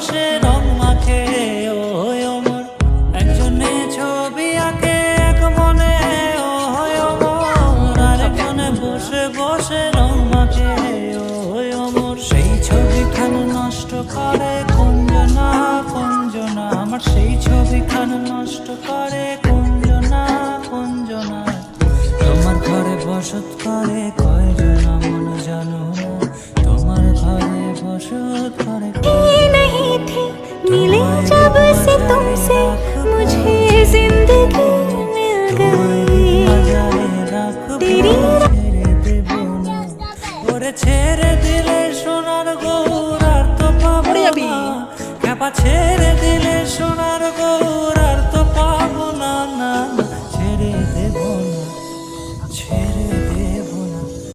বসে রং মাখে ওই অমর, একজনে ছবি আঁকে এক মনে ওই অমর, আরেকজনে বসে বসে রং মাখে ওই অমর। সেই ছবিখান নষ্ট করে কুঞ্জনা কুঞ্জনা, আমার সেই ছবিখান নষ্ট করে কুঞ্জনা কুঞ্জনা। তোমার ঘরে বসত করে কয়জন মন জানো না, তোমার ঘরে বসত করে नहीं थे मिले जब से तुमसे मुझे जिंदगी मिल गई तेरी ছেড়ে দেব না, ওরে ছেড়ে দিলে সোনার গৌর আর তো পাবো না, খ্যাপা ছেড়ে